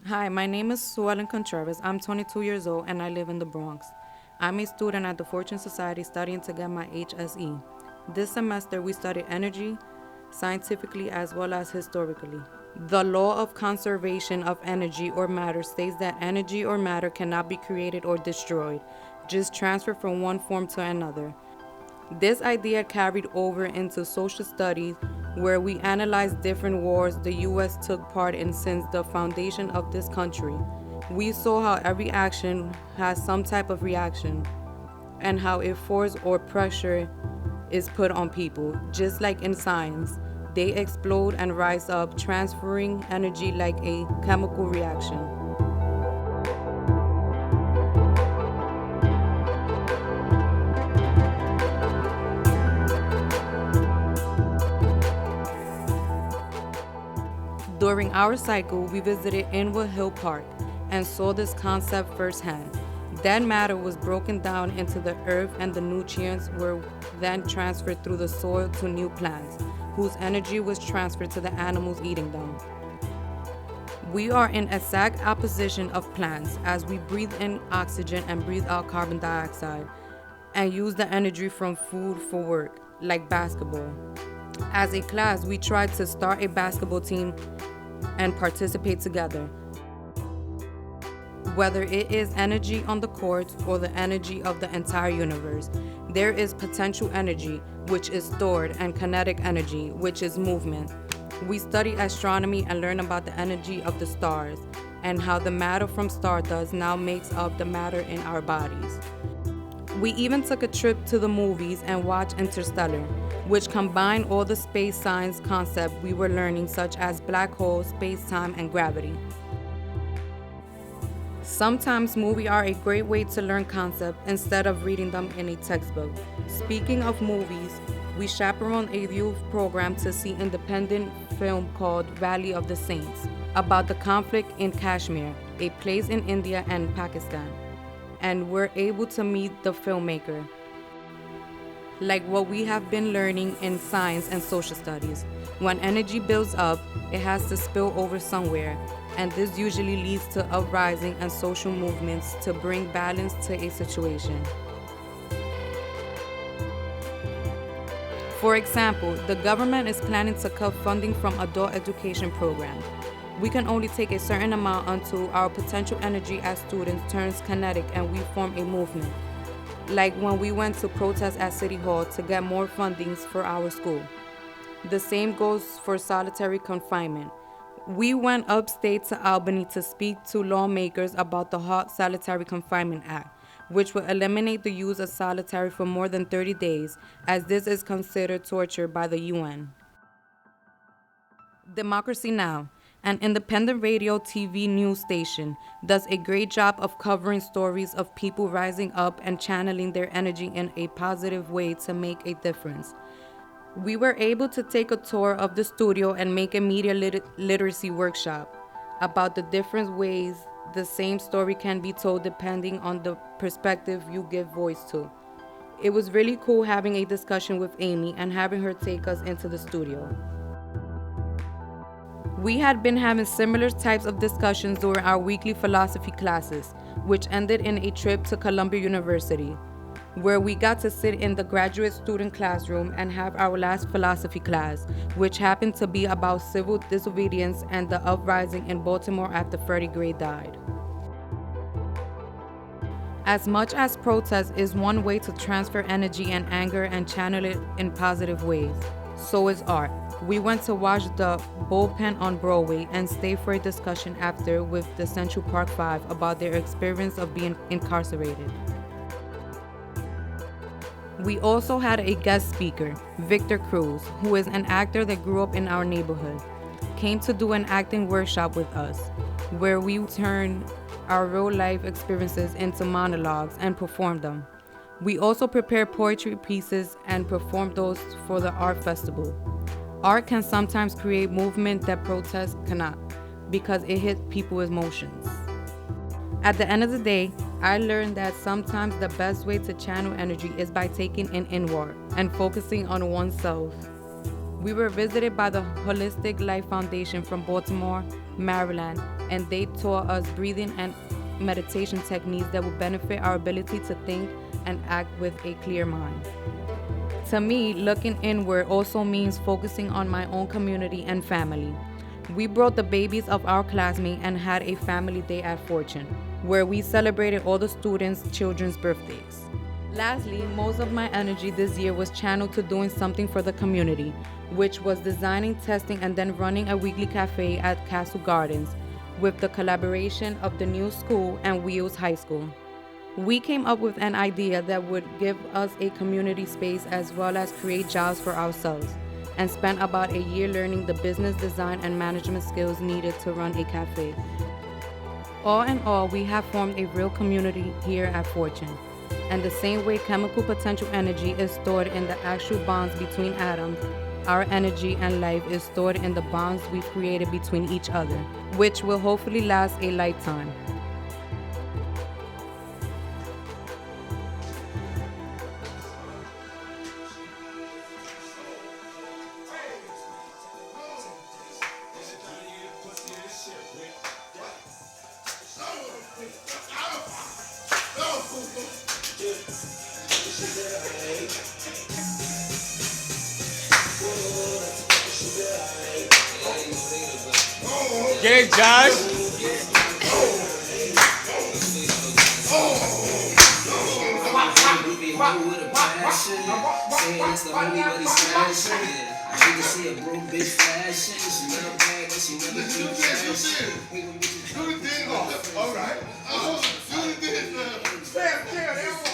Hi, my name is Suelen Contreras. I'm 22 years old and I live in the Bronx. I'm a student at the Fortune Society studying to get my HSE. This semester, we studied energy, scientifically as well as historically. The law of conservation of energy or matter states that energy or matter cannot be created or destroyed, just transferred from one form to another. This idea carried over into social studies, where we analyzed different wars the U.S. took part in since the foundation of this country. We saw how every action has some type of reaction, and how if force or pressure is put on people. Just like in science, they explode and rise up, transferring energy like a chemical reaction. During our cycle, we visited Inwood Hill Park and saw this concept firsthand. Dead matter was broken down into the earth, and the nutrients were then transferred through the soil to new plants, whose energy was transferred to the animals eating them. We are in exact opposition of plants, as we breathe in oxygen and breathe out carbon dioxide and use the energy from food for work, like basketball. As a class, we tried to start a basketball team and participate together. Whether it is energy on the court or the energy of the entire universe, there is potential energy, which is stored, and kinetic energy, which is movement. We study astronomy and learn about the energy of the stars and how the matter from stardust now makes up the matter in our bodies. We even took a trip to the movies and watched Interstellar, which combined all the space science concepts we were learning, such as black holes, space-time, and gravity. Sometimes movies are a great way to learn concepts instead of reading them in a textbook. Speaking of movies, we chaperoned a youth program to see independent film called Valley of the Saints about the conflict in Kashmir, a place in India and Pakistan, and we're able to meet the filmmaker. Like what we have been learning in science and social studies. When energy builds up, it has to spill over somewhere, and this usually leads to uprising and social movements to bring balance to a situation. For example, the government is planning to cut funding from adult education programs. We can only take a certain amount until our potential energy as students turns kinetic and we form a movement. Like when we went to protest at City Hall to get more fundings for our school. The same goes for solitary confinement. We went upstate to Albany to speak to lawmakers about the Hot Solitary Confinement Act, which will eliminate the use of solitary for more than 30 days, as this is considered torture by the UN. Democracy Now!, an independent radio TV news station, does a great job of covering stories of people rising up and channeling their energy in a positive way to make a difference. We were able to take a tour of the studio and make a media literacy workshop about the different ways the same story can be told depending on the perspective you give voice to. It was really cool having a discussion with Amy and having her take us into the studio. We had been having similar types of discussions during our weekly philosophy classes, which ended in a trip to Columbia University, where we got to sit in the graduate student classroom and have our last philosophy class, which happened to be about civil disobedience and the uprising in Baltimore after Freddie Gray died. As much as protest is one way to transfer energy and anger and channel it in positive ways, so is art. We went to watch the Bullpen on Broadway and stayed for a discussion after with the Central Park Five about their experience of being incarcerated. We also had a guest speaker, Victor Cruz, who is an actor that grew up in our neighborhood, came to do an acting workshop with us, where we turned our real-life experiences into monologues and performed them. We also prepared poetry pieces and performed those for the art festival. Art can sometimes create movement that protest cannot, because it hits people's emotions. At the end of the day, I learned that sometimes the best way to channel energy is by taking it inward and focusing on oneself. We were visited by the Holistic Life Foundation from Baltimore, Maryland, and they taught us breathing and meditation techniques that will benefit our ability to think and act with a clear mind. To me, looking inward also means focusing on my own community and family. We brought the babies of our classmates and had a family day at Fortune, where we celebrated all the students' children's birthdays. Lastly, most of my energy this year was channeled to doing something for the community, which was designing, testing, and then running a weekly cafe at Castle Gardens with the collaboration of the new school and Wheels High School. We came up with an idea that would give us a community space as well as create jobs for ourselves, and spent about a year learning the business design and management skills needed to run a cafe. All in all, we have formed a real community here at Fortune. And the same way chemical potential energy is stored in the actual bonds between atoms, our energy and life is stored in the bonds we've created between each other, which will hopefully last a lifetime. Get it, Josh. With a passion, saying it's the homie, but he's smashing. She can see a broke bitch flashing. She never bag, but she never keep flashing. Do the thing off. All right. Do the thing.